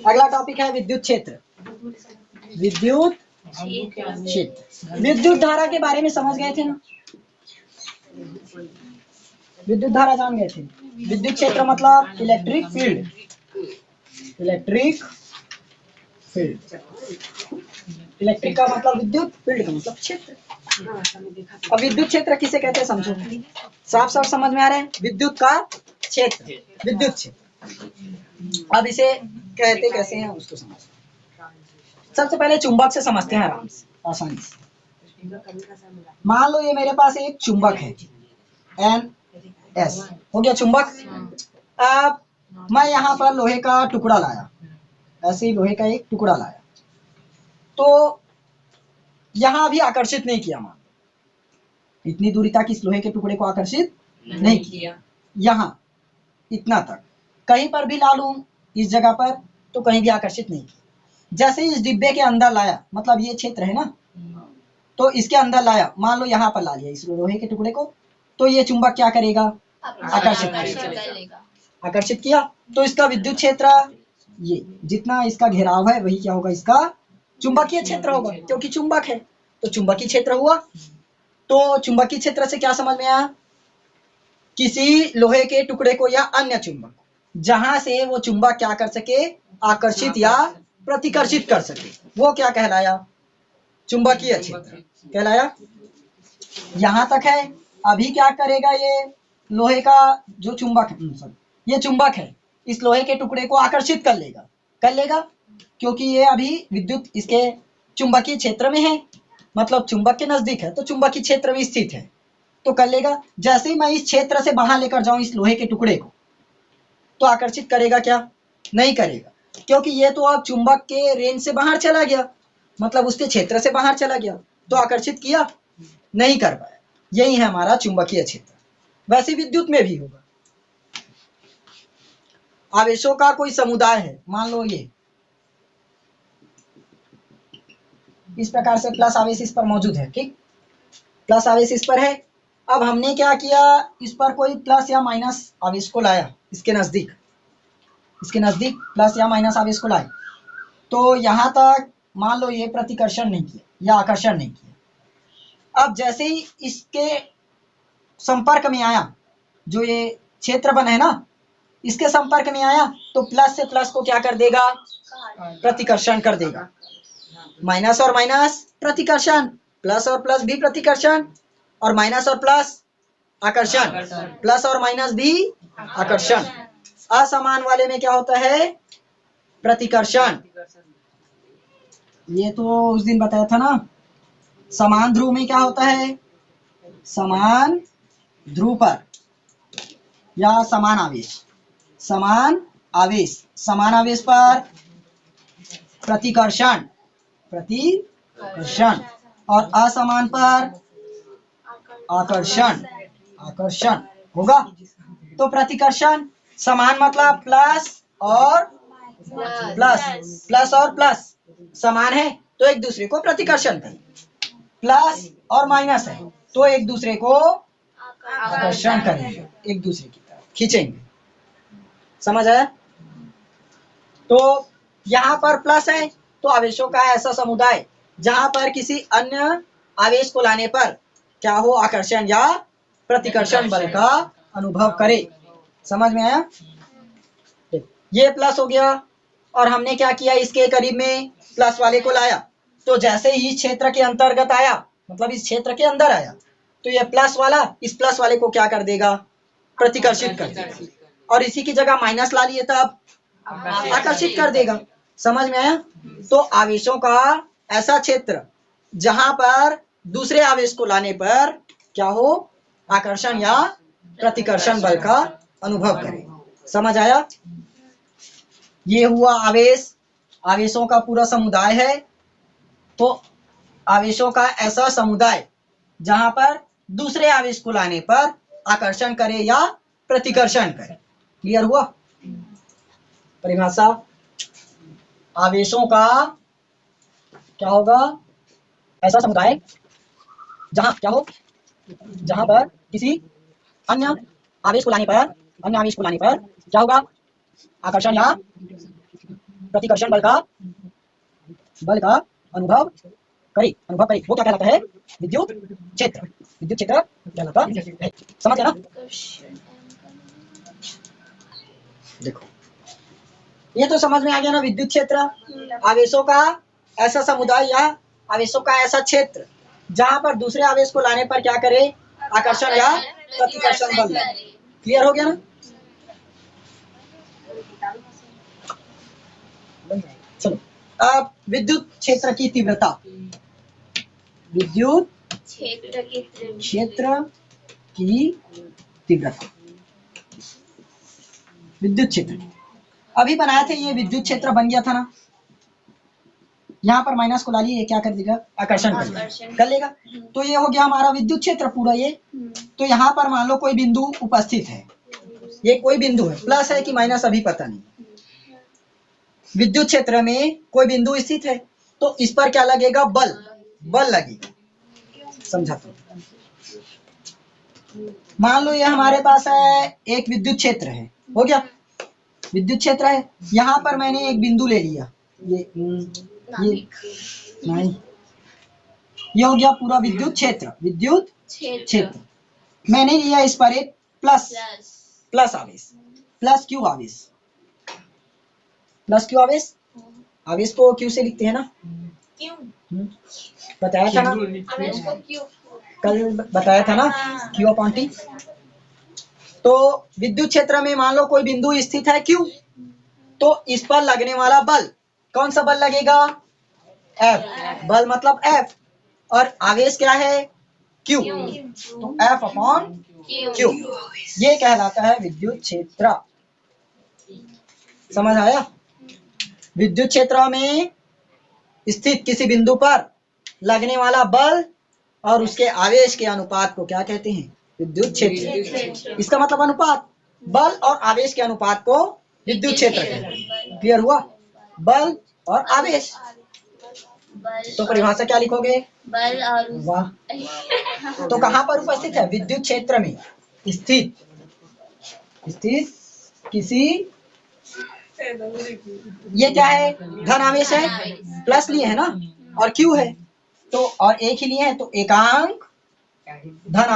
अगला टॉपिक है विद्युत क्षेत्र। विद्युत क्षेत्र, विद्युत धारा के बारे में समझ गए थे ना? विद्युत धारा जान गए थे। विद्युत क्षेत्र मतलब electric field, electric field, electric का मतलब विद्युत, फील्ड का मतलब क्षेत्र। अब विद्युत क्षेत्र किसे कहते हैं समझो, साफ साफ समझ में आ रहा है। विद्युत का क्षेत्र, विद्युत क्षेत्र। अब इसे कहते कैसे हैं उसको समझ। सबसे पहले चुंबक से समझते हैं आराम से, आसानी से। मान लो ये मेरे पास एक चुंबक है NS, हो गया चुंबक। अब मैं यहाँ पर लोहे का टुकड़ा लाया, ऐसे ही लोहे का एक टुकड़ा लाया, तो यहाँ भी आकर्षित नहीं किया। मान इतनी दूरी तक इस लोहे के टुकड़े को आकर्षित नहीं किया, यहाँ इतना तक कहीं पर भी ला लूं इस जगह पर तो कहीं भी आकर्षित नहीं किया। जैसे ही इस डिब्बे के अंदर लाया, मतलब ये क्षेत्र है ना, तो इसके अंदर लाया, मान लो यहाँ पर ला लिया इस लोहे के टुकड़े को, तो ये चुंबक क्या करेगा? आकर्षित करेगा। आकर्षित किया तो इसका विद्युत क्षेत्र, ये जितना इसका घेराव है वही क्या होगा? इसका चुंबकीय क्षेत्र होगा, क्योंकि चुंबक है तो चुंबकीय क्षेत्र हुआ। तो चुंबकीय क्षेत्र से क्या समझ में आया? किसी लोहे के टुकड़े को या अन्य चुंबक, जहां से वो चुंबक क्या कर सके? आकर्षित या प्रतिकर्षित कर सके, वो क्या कहलाया? चुंबकीय क्षेत्र कहलाया। यहां तक है। अभी क्या करेगा? ये लोहे का जो चुंबक है, ये चुंबक है, इस लोहे के टुकड़े को आकर्षित कर लेगा, कर लेगा, क्योंकि ये अभी विद्युत इसके चुंबकीय क्षेत्र में है, मतलब चुंबक के नजदीक है, तो चुंबकीय क्षेत्र में स्थित है, तो कर लेगा। जैसे ही मैं इस क्षेत्र से बाहर लेकर जाऊं इस लोहे के टुकड़े को, तो आकर्षित करेगा क्या? नहीं करेगा, क्योंकि ये तो अब चुंबक के रेंज से बाहर चला गया, मतलब उसके क्षेत्र से बाहर चला गया, तो आकर्षित किया नहीं कर पाया। यही है हमारा चुंबकीय क्षेत्र। वैसे विद्युत में भी होगा। आवेशों का कोई समुदाय है, मान लो ये इस प्रकार से प्लस आवेश इस पर मौजूद है, ठीक, प्लस आवेश इस पर है। अब हमने क्या किया? इस पर कोई प्लस या माइनस आवेश को लाया, इसके नजदीक, इसके नजदीक प्लस या माइनस आवेश को लाए, तो यहाँ तक मान लो ये प्रतिकर्षण नहीं किया या आकर्षण नहीं किया। अब जैसे ही इसके संपर्क में आया, जो ये क्षेत्रबंध है ना, इसके संपर्क में आया, तो प्लस से प्लस को क्या कर देगा? प्रतिकर्षण कर देगा। माइनस और माइनस प्रतिकर्षण, प्लस और प्लस भी प्रतिकर्षण, और माइनस और प्लस आकर्षण, प्लस और माइनस भी आकर्षण। असमान वाले में क्या होता है? प्रतिकर्षण। ये तो उस दिन बताया था ना। समान ध्रुव में क्या होता है? समान ध्रुव पर या समान आवेश, समान आवेश, समान आवेश पर प्रतिकर्षण, प्रतिकर्षण, और असमान पर आकर्षण, आकर्षण होगा। तो प्रतिकर्षण, समान मतलब प्लस और प्लस, प्लस और प्लस समान है तो एक दूसरे को प्रतिकर्षण करें, प्लस और माइनस है तो एक दूसरे को आकर्षण करेंगे, एक दूसरे की तरफ खींचेंगे। समझ आया? तो यहाँ पर प्लस है तो आवेशों का ऐसा समुदाय जहां पर किसी अन्य आवेश को लाने पर क्या हो? आकर्षण या प्रतिकर्षण बल का अनुभव करे। समझ में आया? ये प्लस हो गया, और हमने क्या किया? इसके करीब में प्लस वाले को लाया, तो जैसे ही क्षेत्र के अंतर्गत आया, मतलब इस क्षेत्र के अंदर आया, तो ये प्लस वाला इस प्लस वाले को क्या कर देगा? प्रतिकर्षित कर देगा, और इसी की जगह माइनस ला लिए तब आकर्षित कर देगा। समझ में आया? तो आवेशों का ऐसा क्षेत्र जहां पर दूसरे आवेश को लाने पर क्या हो? आकर्षण या प्रतिकर्षण बल का अनुभव करे। समझ आया? ये हुआ आवेश, आवेशों का पूरा समुदाय है। तो आवेशों का ऐसा समुदाय जहां पर दूसरे आवेश को लाने पर आकर्षण करे या प्रतिकर्षण करे। क्लियर हुआ? परिभाषा, आवेशों का क्या होगा? ऐसा समुदाय जहां क्या हो? जहां पर किसी अन्य आवेश को लाने पर, अन्य आवेश को लाने पर क्या होगा? आकर्षण या प्रतिकर्षण बल का अनुभव करे वो क्या कहलाता है? विद्युत क्षेत्र कहलाता है। समझ गया ना? देखो ये तो समझ में आ गया ना, विद्युत क्षेत्र आवेशों का ऐसा समुदाय या आवेशों का ऐसा क्षेत्र जहां पर दूसरे आवेश को लाने पर क्या करे? आकर्षण या प्रतिकर्षण बल। क्लियर हो गया ना? चलो अब विद्युत क्षेत्र की तीव्रता। विद्युत क्षेत्र की तीव्रता। विद्युत क्षेत्र अभी बनाया था, ये विद्युत क्षेत्र बन गया था ना, यहाँ पर माइनस को ला लिए, क्या कर देगा? आकर्षण कर लेगा। तो ये हो गया हमारा विद्युत क्षेत्र पूरा ये। तो यहाँ पर मान लो कोई बिंदु उपस्थित है, ये कोई बिंदु है, प्लस है कि माइनस अभी पता नहीं। विद्युत क्षेत्र में कोई बिंदु स्थित है तो इस पर क्या लगेगा? बल लगेगा। समझा? तो मान लो ये हमारे पास है एक विद्युत क्षेत्र है, हो गया विद्युत क्षेत्र है। यहाँ पर मैंने एक बिंदु ले लिया, ये नहीं, ये हो गया पूरा विद्युत क्षेत्र। मैंने लिया इस पर एक प्लस आवेश, प्लस क्यू आवेश। आवेश को क्यू से लिखते हैं ना, बताया था ना, कल बताया था ना, क्यू अपॉन टी। तो विद्युत क्षेत्र में मान लो कोई बिंदु स्थित है क्यू, तो इस पर लगने वाला बल, कौन सा बल लगेगा? एफ। बल मतलब एफ, और आवेश क्या है? क्यू। तो एफ अपॉन क्यू, ये कहलाता है विद्युत क्षेत्र। समझ आया? विद्युत क्षेत्र में स्थित किसी बिंदु पर लगने वाला बल और उसके आवेश के अनुपात को क्या कहते हैं? विद्युत क्षेत्र। इसका मतलब अनुपात, बल और आवेश के अनुपात को विद्युत क्षेत्र कहते हैं। क्लियर हुआ? बल और आवेश। तो परिभाषा क्या लिखोगे? बल और वाह। तो कहाँ पर उपस्थित है? विद्युत क्षेत्र में स्थित किसी, ये क्या है? धन आवेश है, प्लस लिए है ना, और क्यू है तो, और एक ही लिए है तो एकांक धन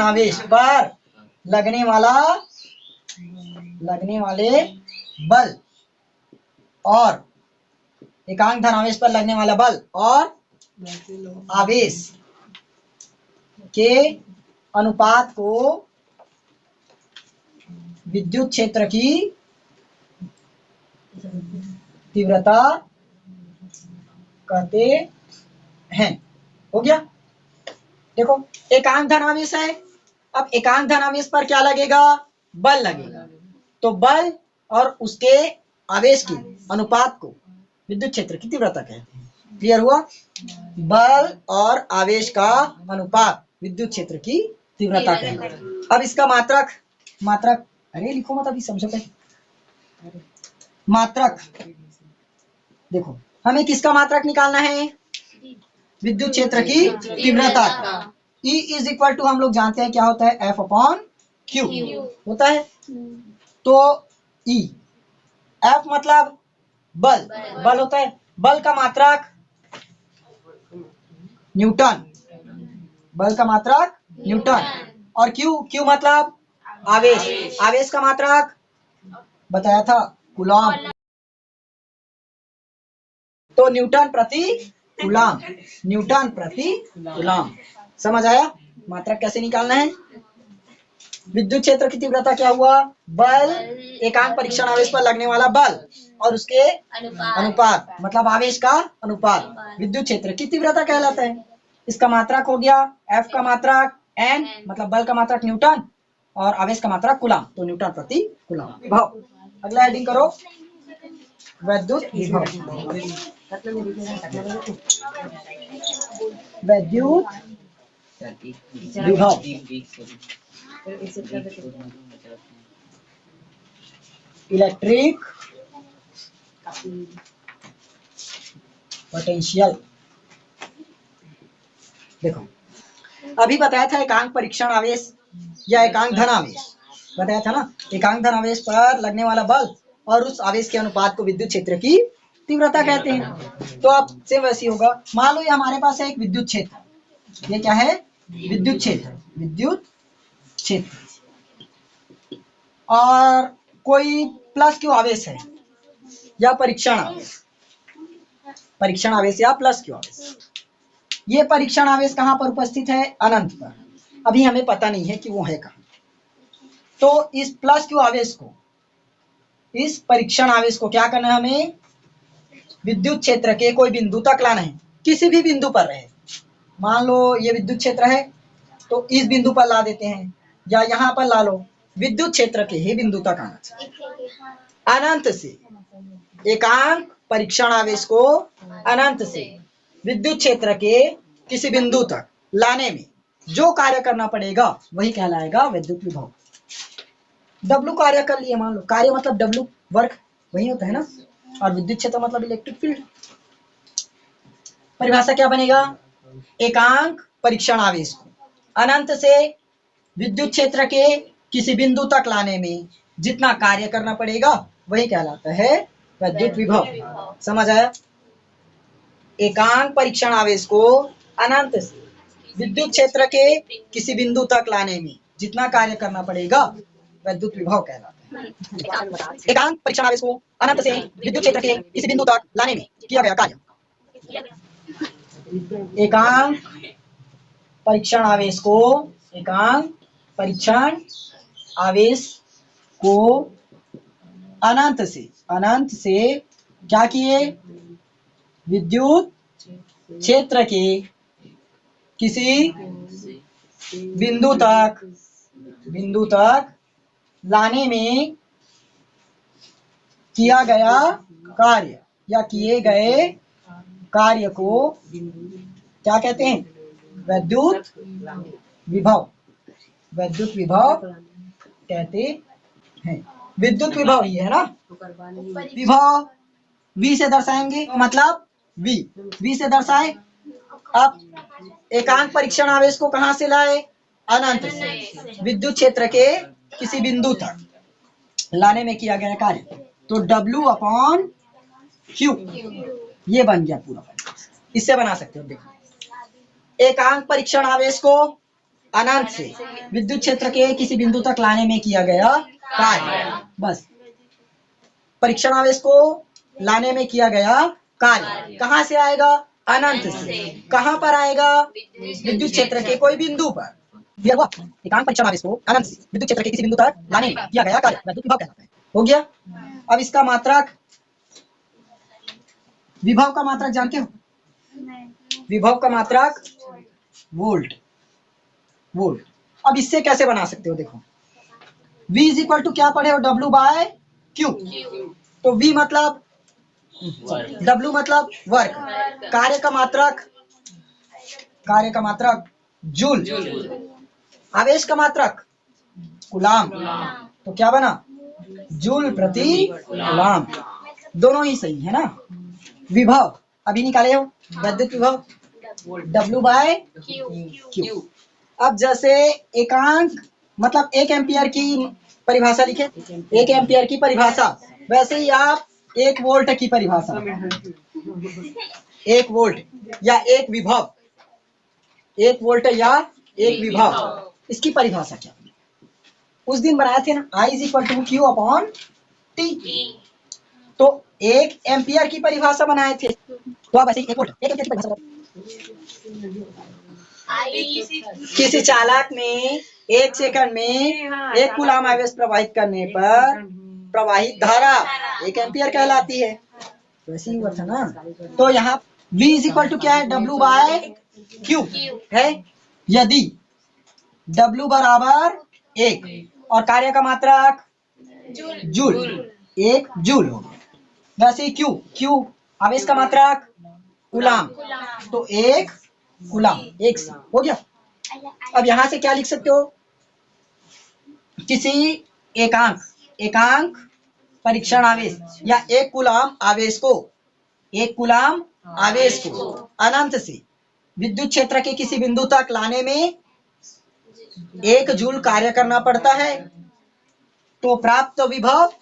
आवेश पर लगने वाले बल और एकांक धन आवेश पर लगने वाला बल और आवेश के अनुपात को विद्युत क्षेत्र की तीव्रता कहते हैं। हो गया? देखो एकांक धन आवेश है, अब एकांक धन आवेश पर क्या लगेगा? बल लगेगा। तो बल और उसके आवेश के अनुपात को विद्युत क्षेत्र की तीव्रता कहते हैं। क्लियर हुआ? बल और आवेश का अनुपात विद्युत क्षेत्र की तीव्रता कहते हैं। अब इसका मात्रक अरे लिखो मत, अभी समझो पहले। मात्रक देखो, हमें किसका मात्रक निकालना है? विद्युत क्षेत्र की तीव्रता। E इज इक्वल टू हम लोग जानते हैं क्या होता है? F अपॉन Q होता है। तो E, F मतलब बल होता है। बल का मात्रक न्यूटन, और Q मतलब आवेश का मात्रक बताया था कूलॉम। तो न्यूटन प्रति कूलॉम। समझ आया? मात्रक कैसे निकालना है? विद्युत क्षेत्र की तीव्रता क्या हुआ? बल, एकांक परीक्षण आवेश पर लगने वाला बल और उसके अनुपात मतलब आवेश का अनुपात विद्युत क्षेत्र की तीव्रता कहलाता है। इसका मात्रक हो गया F का मात्रक N मतलब बल का मात्रक न्यूटन और आवेश का मात्रक कूलॉम, तो न्यूटन प्रति कूलॉम। भाव अगला हेडिंग करो, विद्युत विभव। Electric potential. देखो अभी बताया था एकांक परीक्षण आवेश या एकांक धन आवेश, बताया था ना, एकांक धन आवेश पर लगने वाला बल और उस आवेश के अनुपात को विद्युत क्षेत्र की तीव्रता कहते हैं। तो अब से वैसी होगा, मान लो ये हमारे पास है एक विद्युत क्षेत्र, ये क्या है, विद्युत क्षेत्र, विद्युत क्षेत्र, और कोई प्लस क्यू आवेश है या परीक्षण आवेश, परीक्षण आवेश या प्लस क्यू आवेश। ये परीक्षण आवेश कहाँ पर उपस्थित है, अनंत पर, अभी हमें पता नहीं है कि वो है कहाँ। तो इस प्लस क्यू आवेश को, इस परीक्षण आवेश को क्या करना है, हमें विद्युत क्षेत्र के कोई बिंदु तक लाना है, किसी भी बिंदु पर रहे। मान लो ये विद्युत क्षेत्र है तो इस बिंदु पर ला देते हैं, या यहाँ पर ला लो, विद्युत क्षेत्र के ही बिंदु तक आना चाहिए। अनंत से एकांक परीक्षण आवेश को अनंत से विद्युत क्षेत्र के किसी बिंदु तक लाने में जो कार्य करना पड़ेगा वही कहलाएगा विद्युत विभव। W कार्य कर लिए, मान लो कार्य मतलब W वर्क वही होता है ना, और विद्युत क्षेत्र मतलब इलेक्ट्रिक फील्ड। परिभाषा क्या बनेगा, एकांक परीक्षण आवेश को अनंत से विद्युत क्षेत्र के किसी बिंदु तक लाने में जितना कार्य करना पड़ेगा वही कहलाता है विद्युत विभव। समझ आया, एकांक परीक्षण आवेश को अनंत से विद्युत क्षेत्र के किसी बिंदु तक लाने में जितना कार्य करना पड़ेगा विद्युत विभव कहलाता है। एकांक परीक्षण आवेश को अनंत से विद्युत क्षेत्र के किसी बिंदु तक लाने में किया गया कार्य, एकांक परीक्षण आवेश को, एकांक परीक्षण आवेश को अनंत से क्या किए, विद्युत क्षेत्र के किसी बिंदु तक लाने में किया गया कार्य या किए गए कार्य को क्या कहते हैं, विद्युत विभव, विद्युत विभव कहते हैं। विद्युत विभव ही है ना, विभव V से दर्शाएंगे, मतलब V से दर्शाए। अब एकांक परीक्षण आवेश को कहां से लाए, अनंत से विद्युत क्षेत्र के किसी बिंदु तक लाने में किया गया कार्य, तो W/Q ये बन गया पूरा। इससे बना सकते हो, देखो एकांक परीक्षण आवेश को अनंत से विद्युत क्षेत्र के किसी बिंदु तक लाने में किया गया कार्य, बस परीक्षण आवेश को लाने में किया गया कार्य कहां से आएगा, अनंत से। कहां पर आएगा, विद्युत क्षेत्र के कोई बिंदु पर। एकांक परीक्षण आवेश को अनंत से विद्युत क्षेत्र के किसी बिंदु तक लाने में किया गया कार्य विद्युत विभव कहलाता है। हो गया। अब इसका मात्रक, विभव का मात्रक जानते हो, विभव का मात्रक वोल्ट, वोल्ट। अब इससे कैसे बना सकते हो, देखो V = क्या पढ़े हो, W/Q। तो V मतलब, W मतलब वर्क, कार्य का मात्रक जूल, आवेश का मात्रक कूलाम, तो क्या बना, जूल प्रति कूलाम। दोनों ही सही है ना। विभव अभी निकाले हो, विद्युत विभव W/Q। अब जैसे एकांक मतलब 1 एम्पियर की परिभाषा लिखे, 1 एम्पियर की परिभाषा, वैसे ही आप 1 वोल्ट की परिभाषा, 1 वोल्ट या 1 विभव, 1 वोल्ट या 1 विभव, इसकी परिभाषा क्या उस दिन बनाए थे ना, I = Q/T। तो 1 एम्पियर की परिभाषा बनाए थे, तो आप ऐसे ही 1 वोल्ट 1 एम्पियर की परिभाषा, किसी चालक में 1 सेकंड में 1 कूलाम आवेश प्रवाहित करने पर प्रवाहित धारा 1 एम्पियर कहलाती है। वैसे ही हुआ था ना। तो यहाँ V = क्या है, W/Q है। यदि W = 1 और कार्य का मात्रक जूल, 1 जूल हो गया। वैसे ही Q आवेश का मात्रक कूलाम, तो 1 कूलाम, 1 से हो गया। अब यहां से क्या लिख सकते हो, किसी एकांक परीक्षण आवेश या 1 कूलाम आवेश को, 1 कूलाम आवेश को अनंत से विद्युत क्षेत्र के किसी बिंदु तक लाने में 1 जूल कार्य करना पड़ता है, तो प्राप्त विभव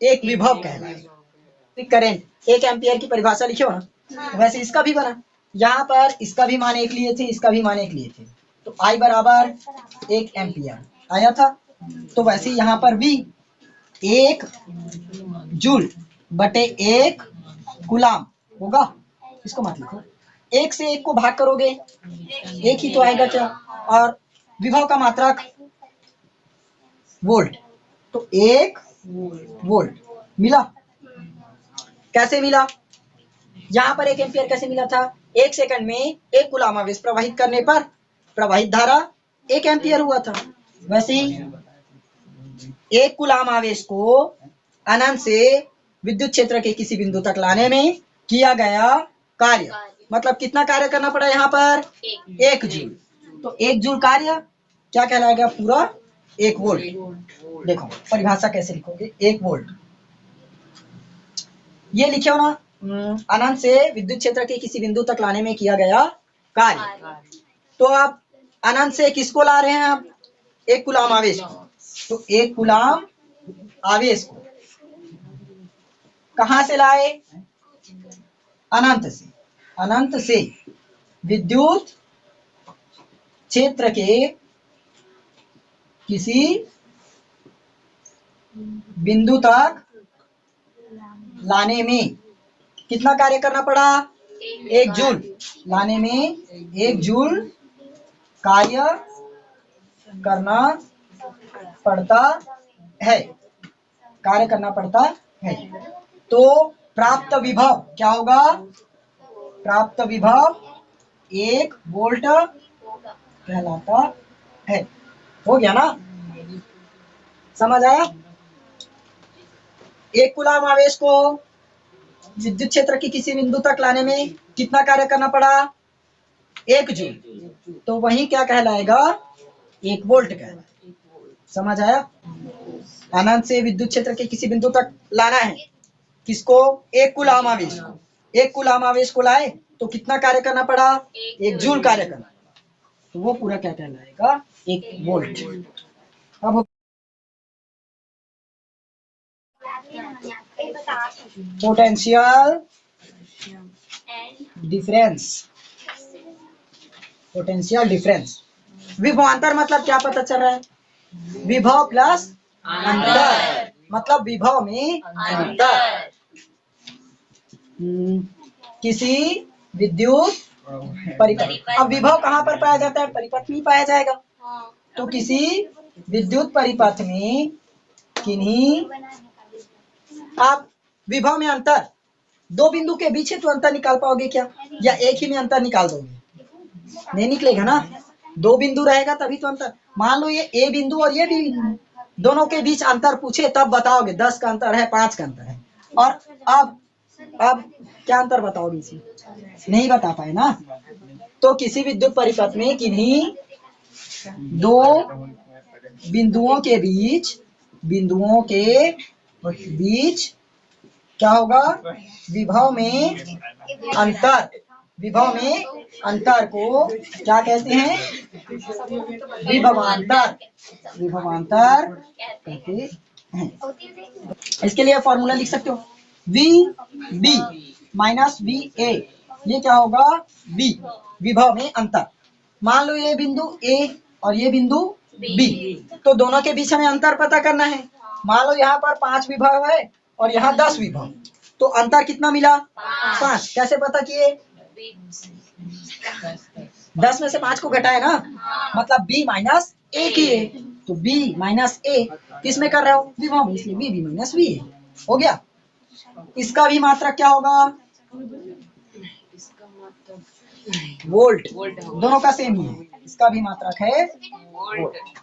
एक विभव कहलाएगा। करंट 1 एम्पियर की परिभाषा लिखे हो ना, वैसे इसका भी बना। यहाँ पर इसका भी मान 1 लिए थे, इसका भी मान 1 लिए थे, तो I बराबर 1 एम्पियर आया था। तो वैसे यहाँ पर भी 1 जूल बटे 1 कूलाम होगा। इसको मत लिखो, 1 से 1 को भाग करोगे 1 ही तो आएगा क्या, और विभव का मात्रक वोल्ट, तो 1 वोल्ट मिला। कैसे मिला, यहाँ पर 1 एम्पियर कैसे मिला था, 1 सेकंड में 1 कूलाम आवेश प्रवाहित करने पर प्रवाहित धारा 1 एम्पियर हुआ था। वैसे ही 1 कूलाम आवेश को अनंत से विद्युत क्षेत्र के किसी बिंदु तक लाने में किया गया कार्य, मतलब कितना कार्य करना पड़ा यहाँ पर, 1 जूल। तो 1 जूल कार्य क्या कहलाएगा, पूरा 1 वोल्ट। देखो परिभाषा कैसे लिखोगे, 1 वोल्ट ये लिखे हो ना, अनंत से विद्युत क्षेत्र के किसी बिंदु तक लाने में किया गया कार्य। तो आप अनंत से किसको ला रहे हैं आप, 1 कूलाम आवेश को। तो 1 कूलाम आवेश को कहां से लाए, अनंत से। अनंत से विद्युत क्षेत्र के किसी बिंदु तक लाने में कितना कार्य करना पड़ा, 1 जूल। लाने में 1 जूल कार्य करना पड़ता है, कार्य करना पड़ता है। तो प्राप्त विभव क्या होगा, प्राप्त विभव 1 वोल्ट कहलाता है। हो गया ना, समझ आया। 1 कूलाम आवेश को विद्युत क्षेत्र के किसी बिंदु तक लाने में कितना कार्य करना पड़ा, 1 जूल। तो वही क्या कहलाएगा, 1 वोल्ट कहलाएगा। समझ आया। अनंत से विद्युत क्षेत्र के किसी बिंदु तक लाना है किसको, 1 कूलाम आवेश को। 1 कूलाम आवेश को लाए तो कितना कार्य करना पड़ा, 1 जूल कार्य करना पड़ा, तो वो पूरा क्या कहलाएगा, 1 वोल्ट। अब पोटेंशियल डिफरेंस, पोटेंशियल डिफरेंस। विभवांतर मतलब क्या पता चल रहा है, विभव प्लस अंतर, मतलब विभव में अंतर। किसी विद्युत परिपथ, अब विभव कहाँ पर पाया जाता है, परिपथ में पाया जाएगा। तो किसी विद्युत परिपथ में किन्हीं, आप विभव में अंतर, 2 बिंदु के बीच है तो अंतर निकाल पाओगे क्या, या एक ही में अंतर निकाल दोगे, नहीं निकलेगा ना। 2 बिंदु रहेगा तभी तो अंतर। मान लो ये ए बिंदु और ये बी बिंदु, दोनों के बीच अंतर पूछे तब बताओगे 10 का अंतर है, 5 का अंतर है। और अब क्या अंतर बताओगे, इसमें नहीं बता पाए ना। तो किसी विद्युत परिपथ में किन्हीं 2 बिंदुओं के बीच क्या होगा, विभव में अंतर, विभव में अंतर को क्या कहते हैं, विभवांतर, विभवांतर कहते हैं। इसके लिए फॉर्मूला लिख सकते हो, V B minus V A, ये क्या होगा, बी, विभव में अंतर। मान लो ये बिंदु ए और ये बिंदु बी, तो दोनों के बीच हमें अंतर पता करना है। मान लो यहाँ पर 5 विभव है और यहाँ 10 विभव, तो अंतर कितना मिला, 5। कैसे पता किए, 10 में से 5 को घटाए ना, मतलब b माइनस ए किए। तो b माइनस ए किस में कर रहे हो, विभव में, इसलिए b माइनस वी हो गया। इसका भी मात्रक क्या होगा, वोल्ट, दोनों का सेम ही है, इसका भी मात्रक है वोल्ट।